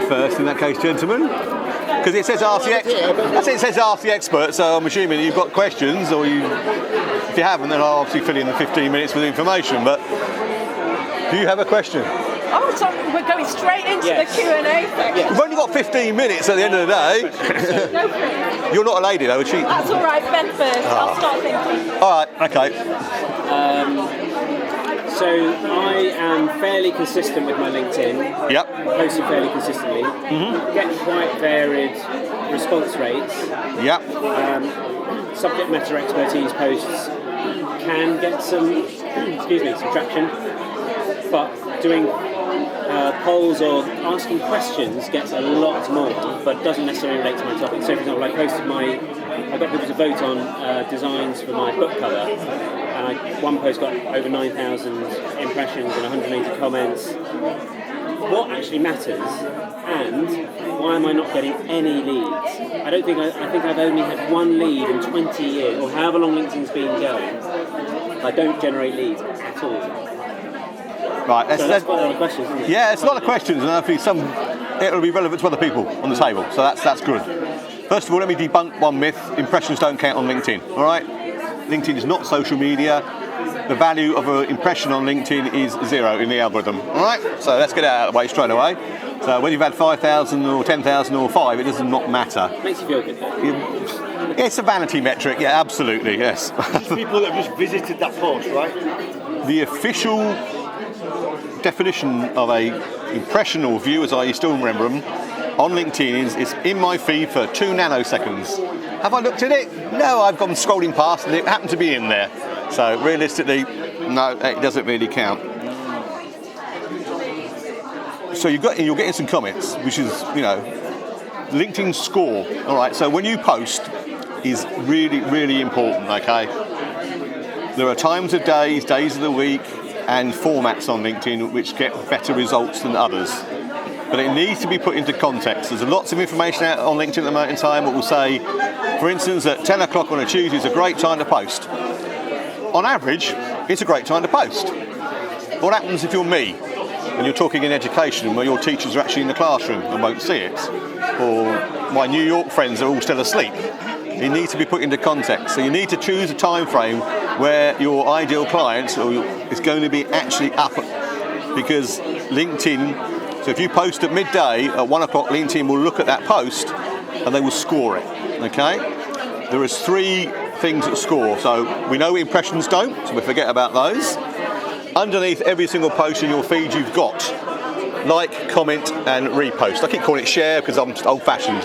first in that case, gentlemen. Because it says ask the expert, so I'm assuming you've got questions, or if you haven't, then I'll obviously fill in the 15 minutes with information. But do you have a question? Oh, so we're going straight into the Q&A section. We've only got 15 minutes at the end of the day. Go for it. You're not a lady though, is she? That's all right, Ben first. I'll start thinking. All right, okay. So I am fairly consistent with my LinkedIn. Yep. Posting fairly consistently. Get quite varied response rates. Yep. Subject matter expertise posts can get some traction, but doing polls or asking questions gets a lot more, but doesn't necessarily relate to my topic. So, for example, I got people to vote on designs for my book cover, and one post got over 9,000 impressions and 180 comments. What actually matters, and why am I not getting any leads? I think I've only had one lead in 20 years, or however long LinkedIn's been going. I don't generate leads at all. Right, So that's quite a lot of questions, isn't it? yeah, it's a lot of questions, and I think it'll be relevant to other people on the table, so that's good. First of all, let me debunk one myth: impressions don't count on LinkedIn. All right, LinkedIn is not social media. The value of an impression on LinkedIn is 0 in the algorithm. All right, so let's get it out of the way straight away. So whether you've had 5,000 or 10,000 or 5, it does not matter. Makes you feel good, though. It's a vanity metric, yeah, absolutely, yes. These people that have just visited that post, right? The official definition of a impression or view, as I still remember them, on LinkedIn is in my feed for 2 nanoseconds. Have I looked at it? No, I've gone scrolling past and it happened to be in there. So realistically, no, it doesn't really count. So you're getting some comments, which is, LinkedIn score. All right, so when you post is really, really important, okay? There are times of days of the week, and formats on LinkedIn which get better results than others. But it needs to be put into context. There's lots of information out on LinkedIn at the moment in time that will say, for instance, at 10 o'clock on a Tuesday is a great time to post. On average, it's a great time to post. What happens if you're me and you're talking in education where your teachers are actually in the classroom and won't see it? Or my New York friends are all still asleep? It needs to be put into context. So you need to choose a time frame where your ideal client is going to be actually up, because LinkedIn, so if you post at midday at 1 o'clock, LinkedIn will look at that post and they will score it, okay? There is 3 things that score. So we know impressions don't, so we forget about those. Underneath every single post in your feed you've got like, comment and repost. I keep calling it share because I'm old-fashioned.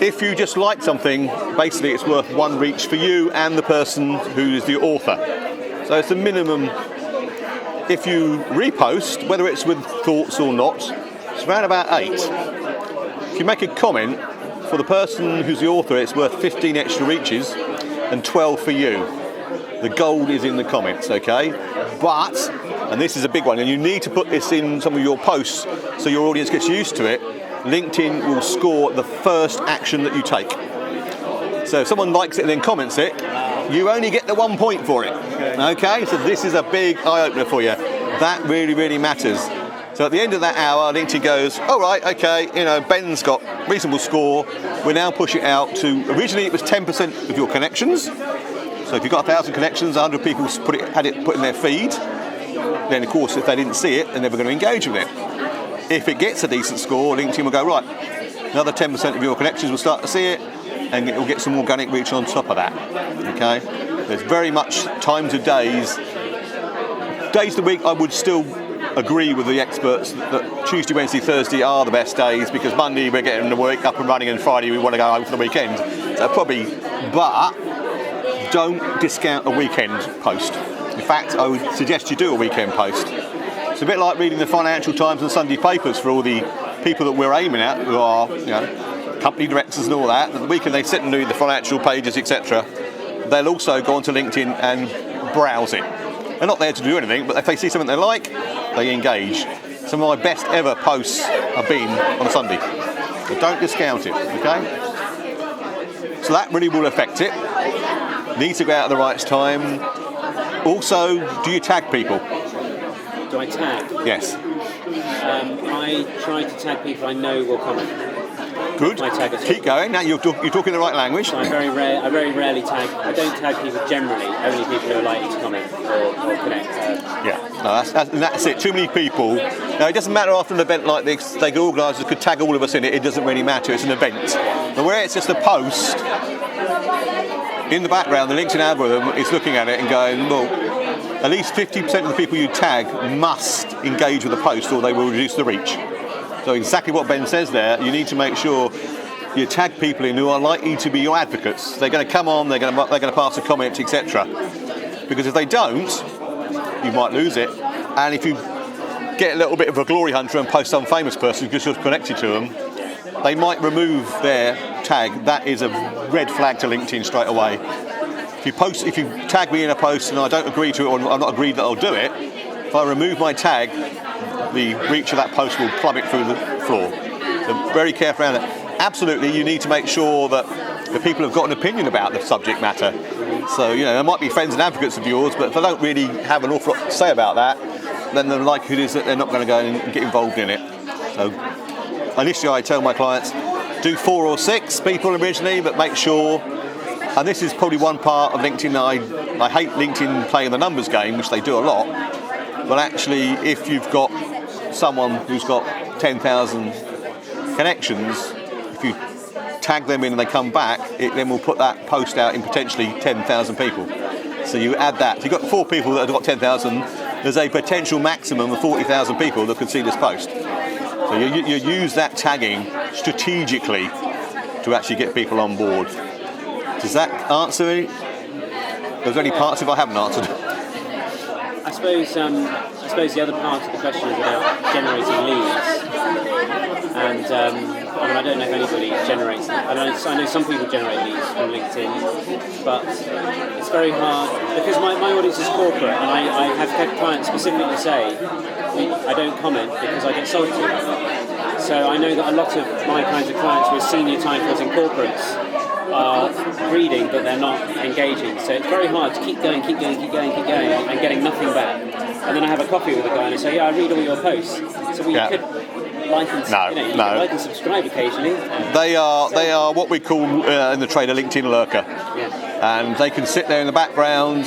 If you just like something, basically it's worth 1 reach for you and the person who is the author. So it's the minimum. If you repost, whether it's with thoughts or not, it's around about 8. If you make a comment, for the person who's the author, it's worth 15 extra reaches and 12 for you. The gold is in the comments, okay? But, and this is a big one, and you need to put this in some of your posts so your audience gets used to it, LinkedIn will score the first action that you take. So if someone likes it and then comments it, you only get the 1 point for it. Okay, so this is a big eye-opener for you. That really, really matters. So at the end of that hour, LinkedIn goes, all right, okay, Ben's got reasonable score. We now push it out to, originally it was 10% of your connections. So if you've got 1,000 connections, 100 people had it put in their feed, then of course if they didn't see it, they're never going to engage with it. If it gets a decent score, LinkedIn will go, right, another 10% of your connections will start to see it, and it will get some organic reach on top of that, okay? There's very much times of days of the week. I would still agree with the experts that Tuesday, Wednesday, Thursday are the best days, because Monday we're getting the work up and running, and Friday we want to go home for the weekend. So probably, but don't discount a weekend post. In fact, I would suggest you do a weekend post. It's a bit like reading the Financial Times and Sunday papers for all the people that we're aiming at, who are, company directors and all that. At the weekend they sit and read the financial pages, etc. They'll also go onto LinkedIn and browse it. They're not there to do anything, but if they see something they like, they engage. Some of my best ever posts have been on a Sunday. So don't discount it, okay? So that really will affect it. Need to go out at the right time. Also, do you tag people? Do I tag? Yes. I I try to tag people I know will comment. Good. My tag as well. Keep going. Now you're talking the right language. So I very rarely tag. I don't tag people generally. Only people who are likely to comment or connect. Yeah, no, that's it. Too many people. Now, it doesn't matter after an event like this. The organisers could tag all of us in it. It doesn't really matter. It's an event. But where it's just a post, in the background, the LinkedIn algorithm is looking at it and going, well, at least 50% of the people you tag must engage with the post or they will reduce the reach. So exactly what Ben says there, you need to make sure you tag people in who are likely to be your advocates. They're going to come on, they're going to pass a comment, etc. Because if they don't, you might lose it. And if you get a little bit of a glory hunter and post some famous person who's just connected to them, they might remove their tag. That is a red flag to LinkedIn straight away. If you tag me in a post and I don't agree to it, or I'm not agreed that I'll do it, if I remove my tag, the reach of that post will plummet through the floor. So very careful around it. Absolutely, you need to make sure that the people have got an opinion about the subject matter. So, there might be friends and advocates of yours, but if they don't really have an awful lot to say about that, then the likelihood is that they're not going to go and get involved in it. So, initially I tell my clients, do 4 or 6 people originally, but make sure, and this is probably one part of LinkedIn, I hate LinkedIn playing the numbers game, which they do a lot, but actually if you've got someone who's got 10,000 connections, if you tag them in and they come back, it then will put that post out in potentially 10,000 people. So you add that. If you've got 4 people that have got 10,000, there's a potential maximum of 40,000 people that could see this post. So you use that tagging strategically to actually get people on board. Does that answer any? There's any parts if I haven't answered? I suppose the other part of the question is about generating leads. And I don't know if anybody generates them. I know some people generate leads from LinkedIn, but it's very hard because my audience is corporate, and I have had clients specifically say, I don't comment because I get sold to. So I know that a lot of my kinds of clients with senior titles in corporates are reading, but they're not engaging. So it's very hard to keep going, and getting nothing back. And then I have a coffee with a guy and I say, I read all your posts. So you could like and, like and subscribe occasionally. They are what we call in the trade a LinkedIn lurker. Yeah. And they can sit there in the background,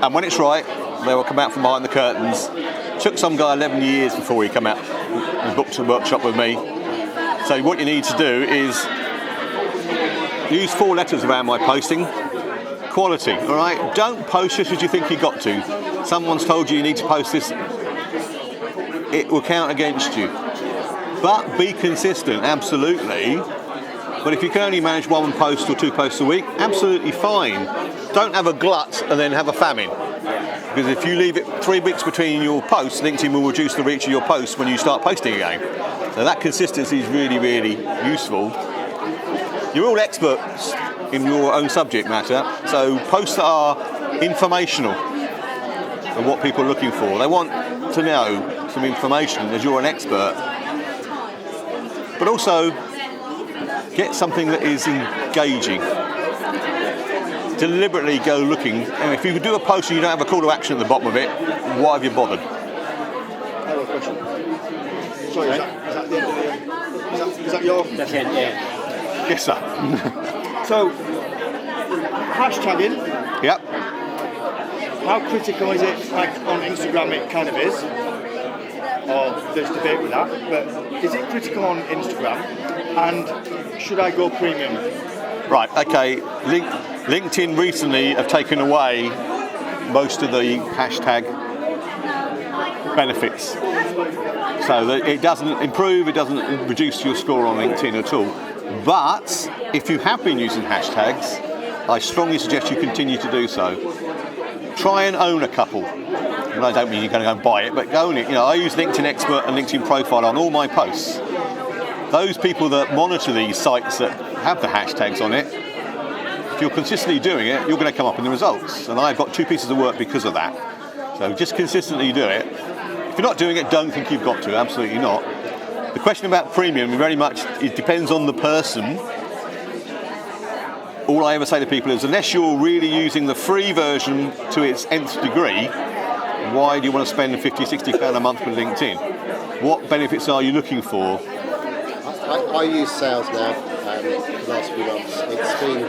and when it's right, they will come out from behind the curtains. Took some guy 11 years before he came out and booked a workshop with me. So what you need to do is use 4 letters around my posting. Quality, all right? Don't post just as you think you got to. Someone's told you need to post this. It will count against you. But be consistent, absolutely. But if you can only manage 1 post or 2 posts a week, absolutely fine. Don't have a glut and then have a famine. Because if you leave it 3 weeks between your posts, LinkedIn will reduce the reach of your posts when you start posting again. So that consistency is really, really useful. You're all experts in your own subject matter, so posts that are informational are what people are looking for. They want to know some information as you're an expert, but also get something that is engaging. Deliberately go looking, and if you do a post and you don't have a call to action at the bottom of it, why have you bothered? I have a question. Sorry, is that the end of the... Is that your... That's it, yeah. Yes, sir. So, hashtagging. Yep. How critical is it? Like on Instagram, it kind of is. Or there's debate with that. But is it critical on Instagram? And should I go premium? Right. Okay. LinkedIn recently have taken away most of the hashtag benefits. So that it doesn't improve, it doesn't reduce your score on LinkedIn at all. But if you have been using hashtags, I strongly suggest you continue to do so. Try and own a couple. And I don't mean you're going to go and buy it, but own it. I use LinkedIn Expert and LinkedIn Profile on all my posts. Those people that monitor these sites that have the hashtags on it, if you're consistently doing it, you're going to come up in the results. And I've got 2 pieces of work because of that. So just consistently do it. If you're not doing it, don't think you've got to. Absolutely not. The question about premium, very much, it depends on the person. All I ever say to people is, unless you're really using the free version to its nth degree, why do you want to spend 50, 60 pound a month with LinkedIn? What benefits are you looking for? I use sales now the last few months. It's been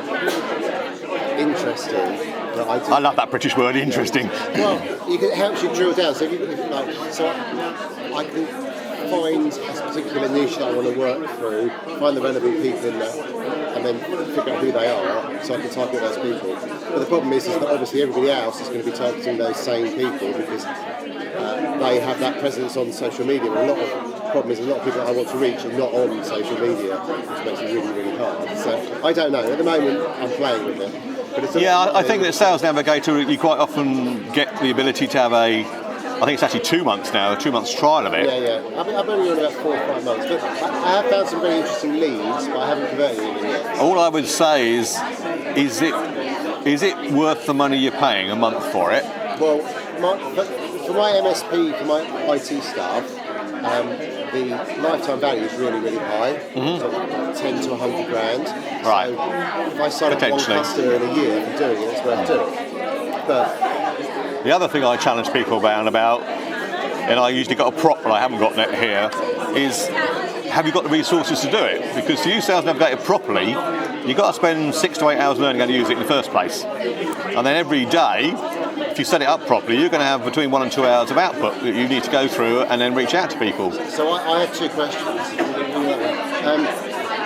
interesting. But I love that British word, interesting. Well, it helps you drill down. So, I can find a particular niche that I want to work through, find the relevant people in that, and then figure out who they are, so I can target those people. But the problem is that obviously everybody else is going to be targeting those same people because they have that presence on social media. And a lot of people that I want to reach are not on social media, which makes it really, really hard. So I don't know. At the moment, I'm playing with it. I think that Sales Navigator, you quite often get the ability to have I think it's actually 2 months now, a 2 months trial of it. Yeah. I've only done about 4 or 5 months, but I have found some very interesting leads, but I haven't converted any yet. All I would say is it worth the money you're paying a month for it? Well, for my MSP, for my IT staff, the lifetime value is really, really high, so 10 to 100 grand. Right. So if I sign up one customer in a year for doing it, it's worth doing. But the other thing I challenge people about, and I usually got a prop, but I haven't got that here, is have you got the resources to do it? Because to use Sales Navigator properly, you've got to spend 6 to 8 hours learning how to use it in the first place. And then every day, if you set it up properly, you're going to have between 1 and 2 hours of output that you need to go through and then reach out to people. So I have 2 questions.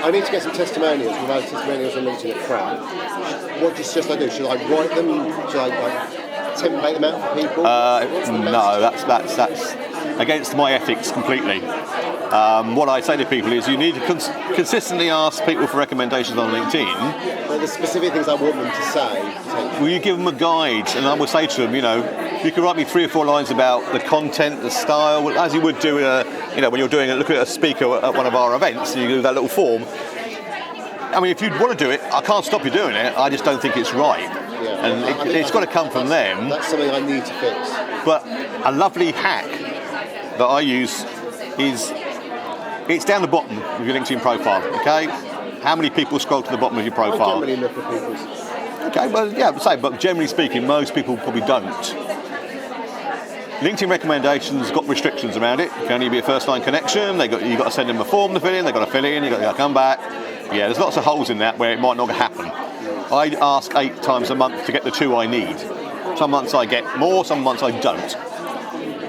I need to get some testimonials. We've had testimonials on LinkedIn at crap. What should I do? Should I write them? Should I template them out for people? No, that's against my ethics completely. What I say to people is you need to consistently ask people for recommendations on LinkedIn. But the specific things I want them to say. Will you give them a guide? And I will say to them, you can write me 3 or 4 lines about the content, the style, as you would do when you're looking at a speaker at one of our events, you do that little form. I mean, if you want to do it, I can't stop you doing it. I just don't think it's right. Yeah, and it's got to come from them. That's something I need to fix. But a lovely hack that I use is it's down the bottom of your LinkedIn profile, okay? How many people scroll to the bottom of your profile? I generally look at people's. Okay, well, yeah, but generally speaking, most people probably don't. LinkedIn recommendations got restrictions around it. It can only be a first-line connection. You've got to send them a form to fill in. They've got to fill in. You've got to come back. Yeah, there's lots of holes in that where it might not happen. I ask 8 times a month to get the 2 I need. Some months I get more, some months I don't.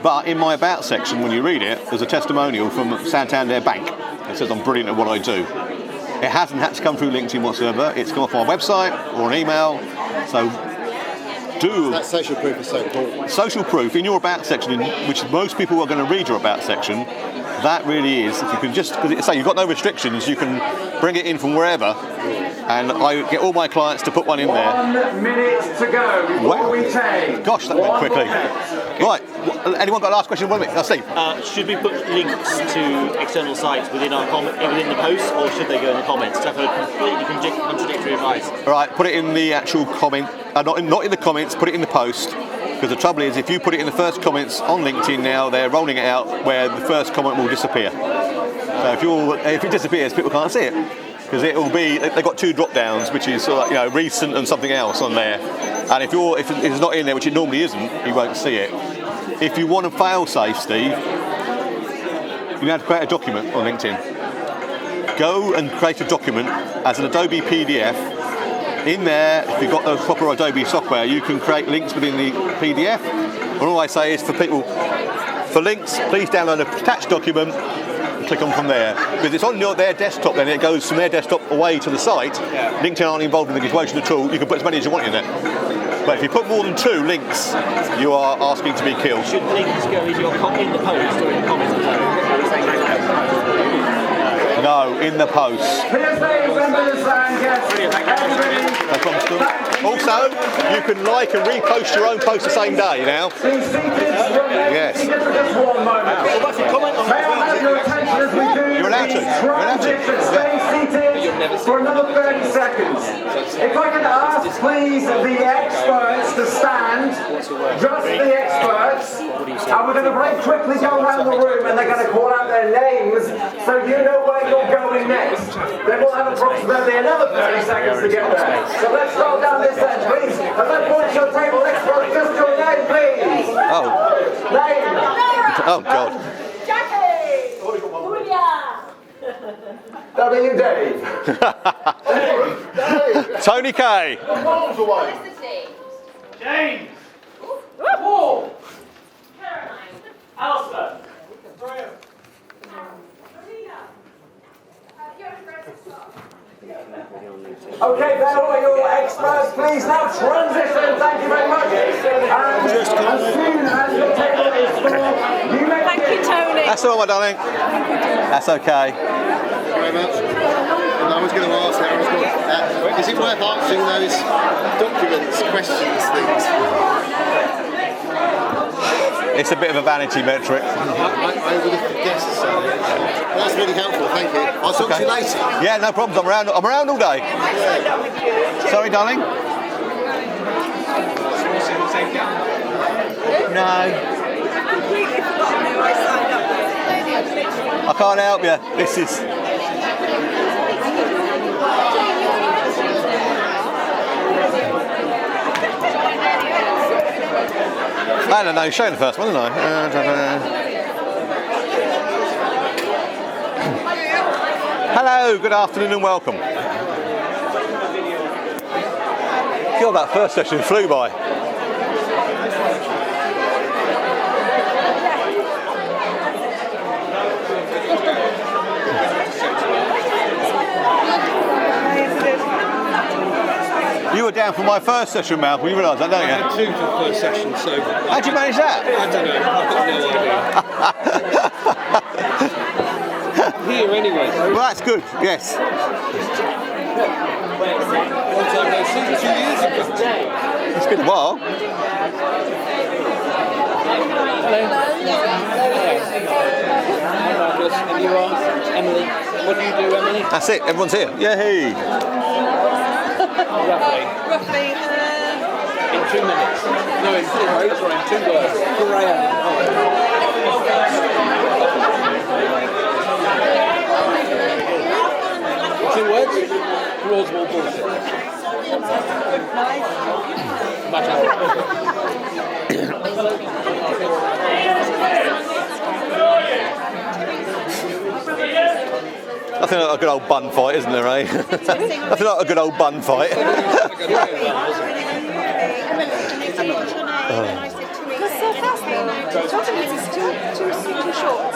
But in my About section, when you read it, there's a testimonial from Santander Bank. It says I'm brilliant at what I do. It hasn't had to come through LinkedIn whatsoever. It's come off my website or an email. So that social proof is so important. Social proof in your About section, which most people are going to read your About section, that really is. If you can because you've got no restrictions, you can bring it in from wherever. And I get all my clients to put one in there. 1 minute to go before we take. Gosh, that went quickly. Right, anyone got a last question? 1 minute. Steve. Should we put links to external sites within the posts, or should they go in the comments? I've heard completely contradictory advice. All right, put it in the actual comment. Not in the comments. Put it in the post. Because the trouble is, if you put it in the first comments on LinkedIn now, they're rolling it out where the first comment will disappear. So if it disappears, people can't see it. Because it will be, they've got 2 drop downs, which is sort of recent and something else on there. And if it's not in there, which it normally isn't, you won't see it. If you want to fail safe, Steve, you have to create a document on LinkedIn. Go and create a document as an Adobe PDF. In there, if you've got the proper Adobe software, you can create links within the PDF. And all I say is for people, for links, please download an attached document. Click on from there, because it's on their desktop, then it goes from their desktop away to the site. LinkedIn aren't involved in the equation at all. You can put as many as you want in there, but if you put more than 2 links, you are asking to be killed. Should links go in the post or in the comments below? No, in the post. No problem, Stu. Also, you can like and repost your own post the same day now. Yes. You're allowed to. You're allowed to. Yeah. For another 30 seconds. If I could ask, please, the experts to stand, just the experts, and we're going to very quickly go around the room and they're going to call out their names so you know where you're going next. Then we'll have approximately another 30 seconds to get there. So let's start down this end, please. At that point, your table experts, just your name, please. Oh. Oh God. Jackie! W. Dave. Tony K. James! Whoa! Alistair! Okay, there are your experts. Please now transition. Thank you very much. And as soon as your table is full, you may Thank you, Tony. That's all, my darling. That's okay. Very much. And I was going to ask now, is it worth answering those documents, questions, things? It's a bit of a vanity metric. I would have guessed so. Well, that's really helpful, thank you. I'll talk to you later. Yeah, no problems. I'm around all day. Sorry, darling. No. I can't help you. This is. I don't know, you're showing the first one, didn't I? Hello, good afternoon and welcome. God, that first session flew by. You were down for my first session, Malcolm. You realise that, don't you? I had 2 for the first session, so... How'd you manage that? I don't know, I've got no idea. Here anyway. Well, that's good, yes. One time no see, 2 years ago. It's been a while. Marcus, and you are Emily. What do you do, Emily? That's it, everyone's here. Yay! Roughly. In 2 minutes. No, in 2 words or in 2 words. Graham. 2 words? Broadswell bullshit. Much Nothing like a good old bun fight, isn't there, eh? Nothing like a good old bun fight. Because so fast though. 20 minutes is too short.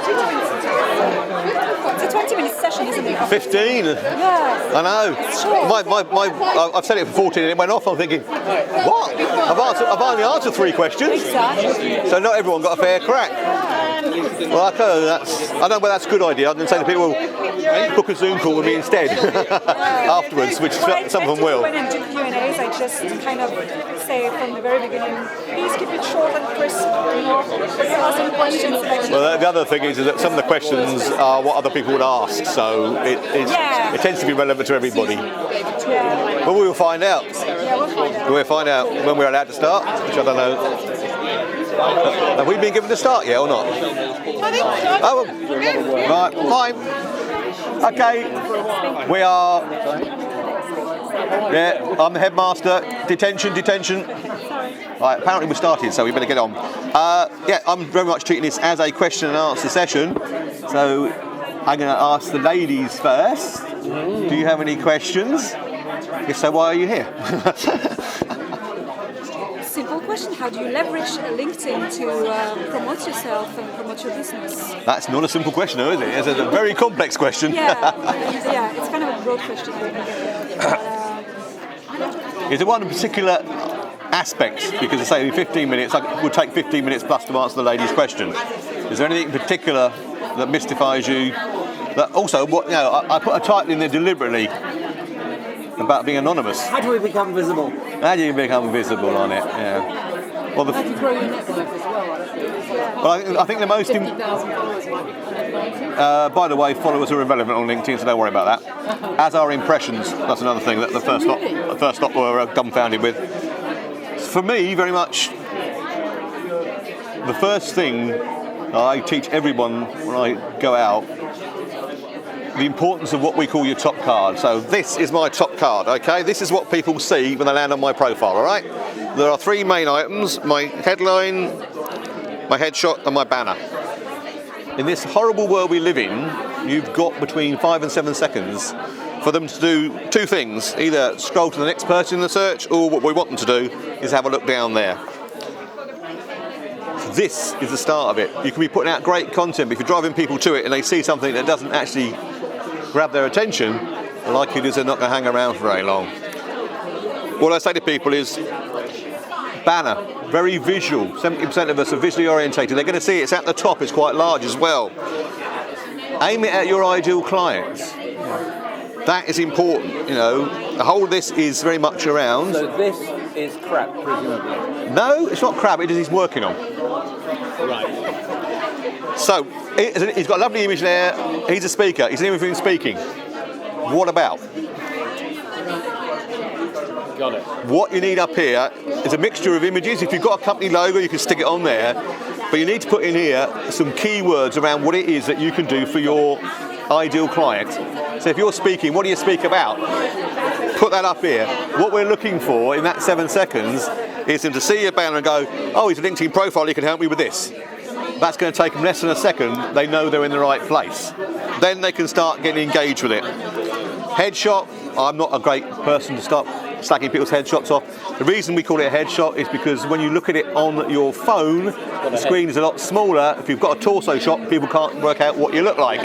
20 minutes. It's a 20-minute session, isn't it? 15. Yeah. I know. It's short. I've said it for 14 and it went off. I'm thinking, what? I've only answered 3 questions. Exactly. So not everyone got a fair crack. Well, I don't know whether that's a good idea. I'm going to say to people, book a Zoom call with me instead afterwards, which some of them will. When I do Q&As, I just kind of say from the very beginning, please keep it short and crisp, ask any questions. Well, the other thing is that some of the questions are what other people would ask, so it tends to be relevant to everybody. Yeah. But we will find out. Yeah, we'll find out. We'll find out when we're allowed to start, which I don't know. Have we been given the start yet or not? I think so. Oh, right, fine. Okay, we are. Yeah, I'm the headmaster. Detention. Right, apparently we started, so we better get on. Yeah, I'm very much treating this as a question and answer session. So I'm going to ask the ladies first. Do you have any questions? If so, why are you here? Simple question: how do you leverage LinkedIn to promote yourself and promote your business? That's not a simple question, though, is it? It's a very complex question. Yeah, it's kind of a broad question. Is there one particular aspect? Because I say 15 minutes, it would take 15 minutes plus to answer the lady's question. Is there anything in particular that mystifies you? That also, I put a title in there deliberately about being anonymous. How do we become visible? How do you become visible on it? Yeah. Well, How do you grow your network as well? I think the most. By the way, followers are irrelevant on LinkedIn, so don't worry about that. As are impressions. That's another thing that the first lot were dumbfounded with. For me, very much, the first thing I teach everyone when I go out, the importance of what we call your top card. So this is my top card, okay? This is what people see when they land on my profile, all right? there are three main items: my headline, my headshot, and my banner. In this horrible world we live in, you've got between 5 and 7 seconds for them to do two things: either scroll to the next person in the search, or what we want them to do is have a look down there. This is the start of it. You can be putting out great content, but if you're driving people to it and they see something that doesn't actually grab their attention, the likelihood is they're not going to hang around for very long. What I say to people is, banner, very visual. 70% of us are visually orientated. They're going to see it's at the top, it's quite large as well. Aim it at your ideal clients. That is important, you know. The whole of this is very much around. So this is crap, presumably? No, it's not crap, it is he's working on. Right. So, he's got a lovely image there. He's a speaker. He's an image speaking. What about? Got it. What you need up here is a mixture of images. If you've got a company logo, you can stick it on there. But you need to put in here some keywords around what it is that you can do for your ideal client. So if you're speaking, what do you speak about? Put that up here. What we're looking for in that 7 seconds is them to see your banner and go, oh, he's a LinkedIn profile, he can help me with this. That's going to take them less than a second. They know they're in the right place. Then they can start getting engaged with it. Headshot, I'm not a great person to start slagging people's headshots off. The reason we call it a headshot is because when you look at it on your phone, the screen is a lot smaller. If you've got a torso shot, people can't work out what you look like.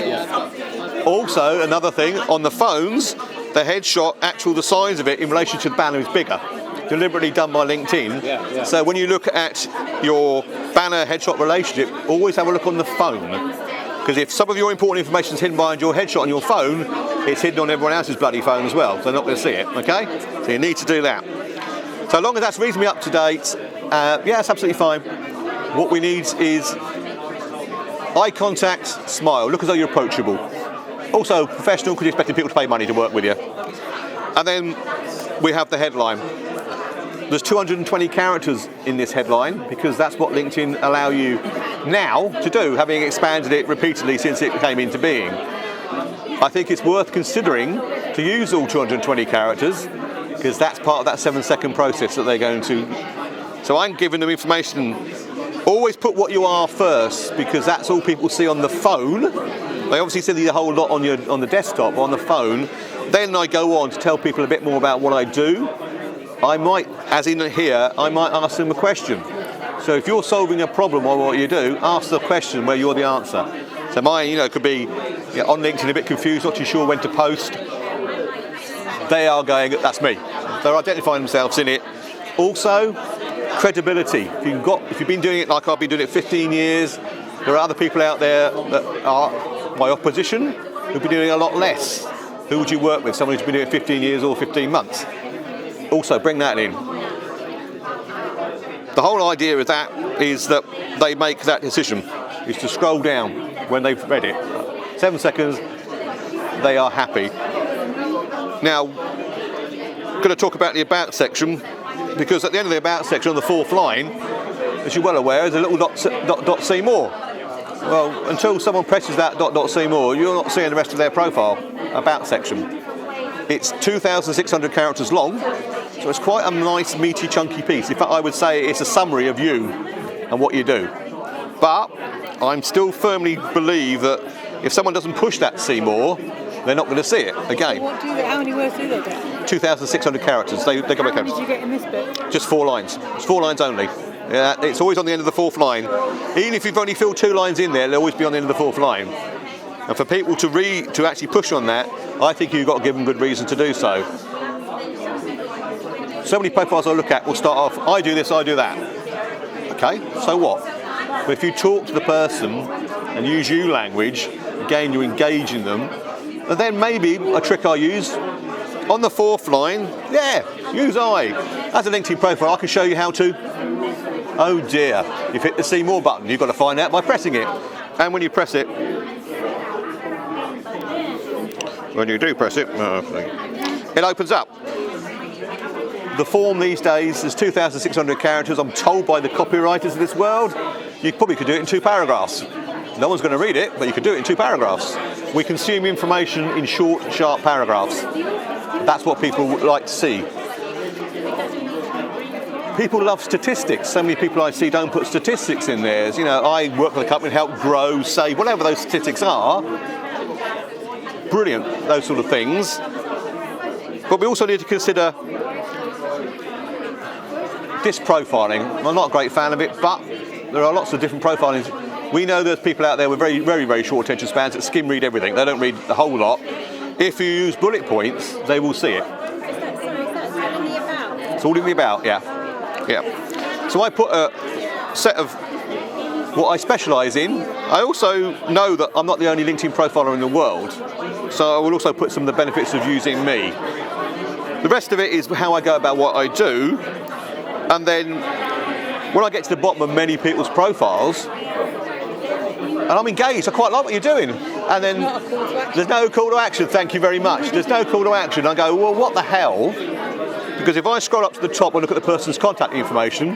Also, another thing, on the phones, the headshot, the size of it in relation to the banner is bigger. Deliberately done by LinkedIn. So when you look at your banner headshot relationship, always have a look on the phone. Because if some of your important information is hidden behind your headshot on your phone, it's hidden on everyone else's bloody phone as well. So they're not going to see it, okay? So you need to do that. So long as that's reasonably up to date, yeah, that's absolutely fine. What we need is eye contact, smile, look as though you're approachable. Also professional, because you're expecting people to pay money to work with you. And then we have the headline. There's 220 characters in this headline because that's what LinkedIn allow you now to do, having expanded it repeatedly since it came into being. I think it's worth considering to use all 220 characters because that's part of that 7-second process that they're going to. So I'm giving them information. Always put what you are first because that's all people see on the phone. They obviously see the whole lot on the desktop or on the phone. Then I go on to tell people a bit more about what I do. I might, as in here, I might ask them a question. So if you're solving a problem on what you do, ask the question where you're the answer. So mine, could be on LinkedIn a bit confused, not too sure when to post. They are going, that's me. They're identifying themselves in it. Also, credibility. If you've been doing it like I've been doing it 15 years, there are other people out there that are my opposition who've been doing a lot less. Who would you work with? Someone who's been doing it 15 years or 15 months. Also, bring that in. The whole idea of that is that they make that decision, is to scroll down when they've read it. 7 seconds, they are happy. Now, I'm going to talk about the About section, because at the end of the About section on the 4th line, as you're well aware, is a little dot see more. Well, until someone presses that dot see more, you're not seeing the rest of their profile, About section. It's 2,600 characters long, so it's quite a nice, meaty, chunky piece. In fact, I would say it's a summary of you and what you do. But I still firmly believe that if someone doesn't push that see more, they're not going to see it again. How many words do they get? 2,600 characters. They go back. How many did you get in this bit? Just 4 lines. It's 4 lines only. Yeah, it's always on the end of the 4th line. Even if you've only filled 2 lines in there, they'll always be on the end of the 4th line. And for people to actually push on that, I think you've got to give them good reason to do so. So many profiles I look at will start off, I do this, I do that. Okay, so what? But if you talk to the person and use you language, again, you engage in them, and then maybe a trick I use, on the 4th line, use I. As a LinkedIn profile, I can show you how to. Oh dear, you've hit the see more button. You've got to find out by pressing it. And when you press it, it opens up. The form these days is 2,600 characters. I'm told by the copywriters of this world, you probably could do it in 2 paragraphs. No one's going to read it, but you could do it in 2 paragraphs. We consume information in short, sharp paragraphs. That's what people would like to see. people love statistics. So many people I see don't put statistics in theirs. You know, I work with a company, help grow, save, whatever those statistics are. Brilliant, those sort of things. But we also need to consider disc profiling. I'm not a great fan of it, but there are lots of different profilings. We know there's people out there with very, very, very short attention spans that skim read everything. They don't read the whole lot. If you use bullet points, they will see it. It's all in the about, yeah. So I put a set of what I specialise in. I also know that I'm not the only LinkedIn profiler in the world, so I will also put some of the benefits of using me. The rest of it is how I go about what I do, and then when I get to the bottom of many people's profiles, and I'm engaged, I quite like what you're doing, and then there's no call to action, thank you very much. There's no call to action. I go, well, what the hell? Because if I scroll up to the top and look at the person's contact information,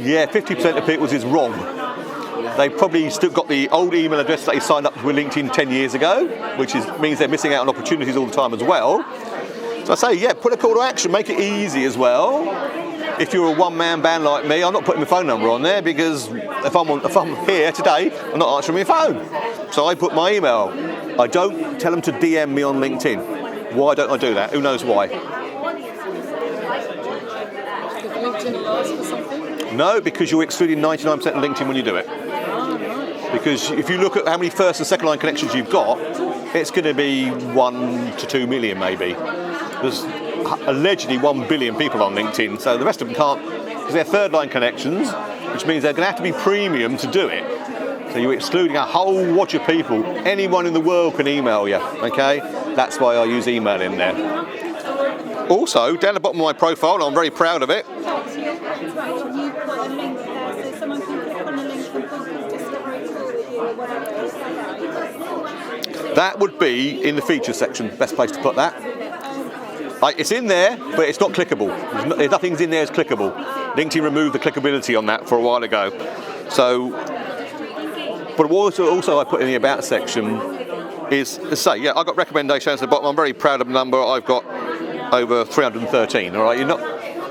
yeah, 50% of people's is wrong. They've probably still got the old email address that they signed up with LinkedIn 10 years ago, which means they're missing out on opportunities all the time as well. So I say, yeah, put a call to action, make it easy as well. If you're a one-man band like me, I'm not putting my phone number on there because if I'm here today, I'm not answering my phone. So I put my email. I don't tell them to DM me on LinkedIn. Why don't I do that? Who knows why? No, because you're excluding 99% of LinkedIn when you do it. Because if you look at how many first and second line connections you've got, it's going to be 1 to 2 million maybe. There's allegedly 1 billion people on LinkedIn, so the rest of them can't, because they're third line connections, which means they're going to have to be premium to do it. So you're excluding a whole watch of people. Anyone in the world can email you, okay? That's why I use email in there. Also, down the bottom of my profile, and I'm very proud of it, that would be in the features section, best place to put that. It's in there, but it's not clickable. Nothing's in there is clickable. LinkedIn removed the clickability on that for a while ago. So, but also I put in the about section is to say, yeah, I've got recommendations at the bottom. I'm very proud of the number. I've got over 313. All right, not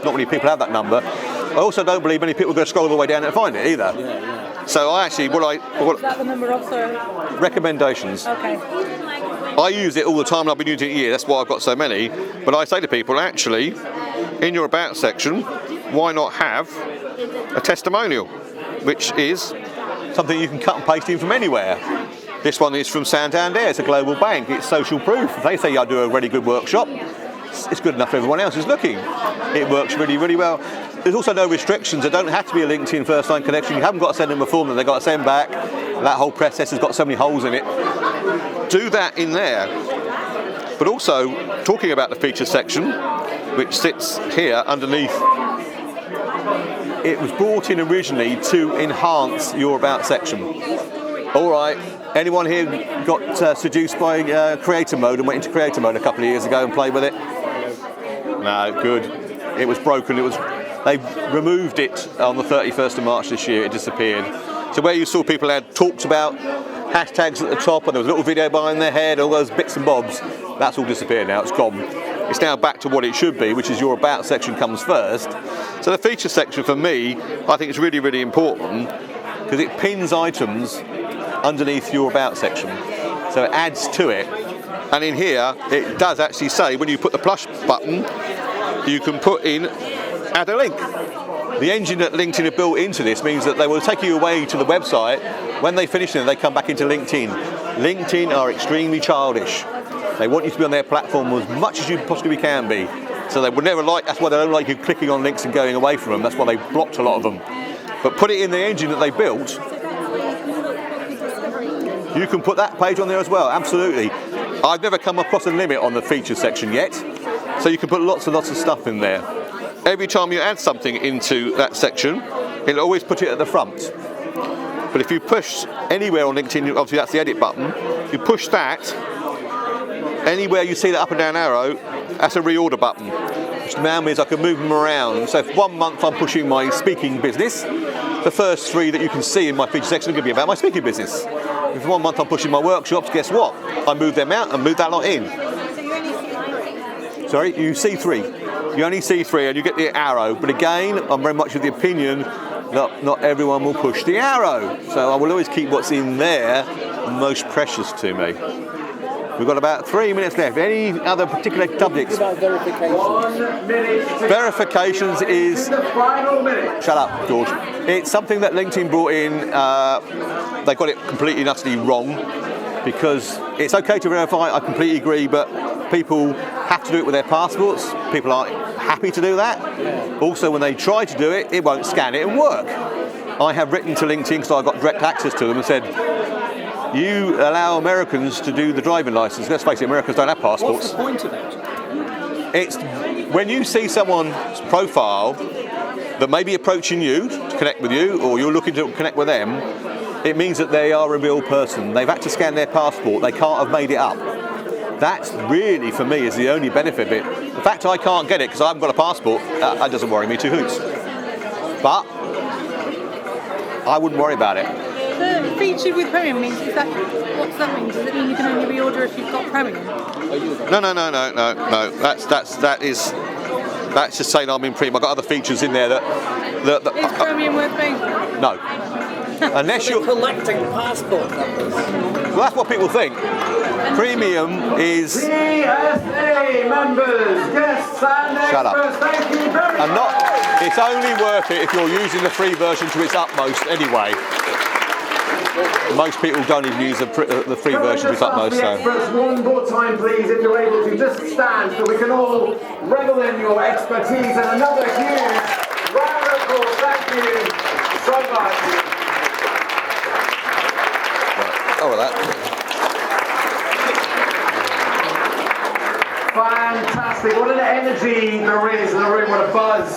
many people have that number. I also don't believe many people are going to scroll all the way down and find it either. So I actually, is that the number of the recommendations? Okay. I use it all the time, and I've been using it a year. That's why I've got so many. But I say to people, actually, in your about section, why not have a testimonial, which is something you can cut and paste in from anywhere. This one is from Santander. It's a global bank. It's social proof. If they say I do a really good workshop, it's good enough for everyone else who's looking. It works really, really well. There's also no restrictions. There don't have to be a LinkedIn first line connection. You haven't got to send them a form that they've got to send back. That whole process has got so many holes in it. Do that in there. But also, talking about the features section, which sits here underneath, it was brought in originally to enhance your about section. All right, anyone here got seduced by creator mode and went into creator mode a couple of years ago and played with it? No, good. It was broken. They removed it on the 31st of March this year. It disappeared. So where you saw people had talked about hashtags at the top and there was a little video behind their head, all those bits and bobs, that's all disappeared now. It's gone. It's now back to what it should be, which is your about section comes first. So the feature section for me, I think it's really, really important because it pins items underneath your about section. So it adds to it. And in here, it does actually say when you put the plus button, you can put in add a link. The engine that LinkedIn have built into this means that they will take you away to the website. When they finish it, they come back into LinkedIn. LinkedIn are extremely childish. They want you to be on their platform as much as you possibly can be. So they would never that's why they don't like you clicking on links and going away from them. That's why they blocked a lot of them. But put it in the engine that they built. You can put that page on there as well, absolutely. I've never come across a limit on the features section yet. So you can put lots and lots of stuff in there. Every time you add something into that section, it'll always put it at the front. But if you push anywhere on LinkedIn, obviously that's the edit button, you push that, anywhere you see that up and down arrow, that's a reorder button, which now means I can move them around. So if 1 month I'm pushing my speaking business, the first 3 that you can see in my feature section are going to be about my speaking business. If 1 month I'm pushing my workshops, guess what? I move them out and move that lot in. Sorry, you see 3. you only see 3 and you get the arrow. But again, I'm very much of the opinion that not everyone will push the arrow. So I will always keep what's in there most precious to me. We've got about 3 minutes left. Any other particular subjects? About verifications. Verifications is... Shut up, George. It's something that LinkedIn brought in. They got it completely and utterly wrong, because it's okay to verify, I completely agree, but people have to do it with their passports. People aren't happy to do that. Also, when they try to do it, it won't scan it and work. I have written to LinkedIn, because I've got direct access to them, and said, you allow Americans to do the driving license. Let's face it, Americans don't have passports. What's the point of it? It's when you see someone's profile that may be approaching you to connect with you, or you're looking to connect with them, it means that they are a real person. They've had to scan their passport. They can't have made it up. That's really, for me, is the only benefit of it. The fact I can't get it because I haven't got a passport, that doesn't worry me two hoots. But I wouldn't worry about it. The featured with premium means, what's that mean? Does it mean you can only reorder if you've got premium? No. That's just saying I'm in premium. I've got other features in there that Is premium worth paying for? No. Unless you're collecting passport numbers. Well, that's what people think. Premium is... PSA members, guests and Shut up. experts, thank you very And much. it's only worth it if you're using the free version to its utmost anyway. Most people don't even use the free version to its utmost. The experts one more time, please, if you're able to just stand so we can all revel in your expertise. And another huge round of applause. Thank you so much. Oh, well, that. Fantastic. What an energy there is in the room. What a buzz.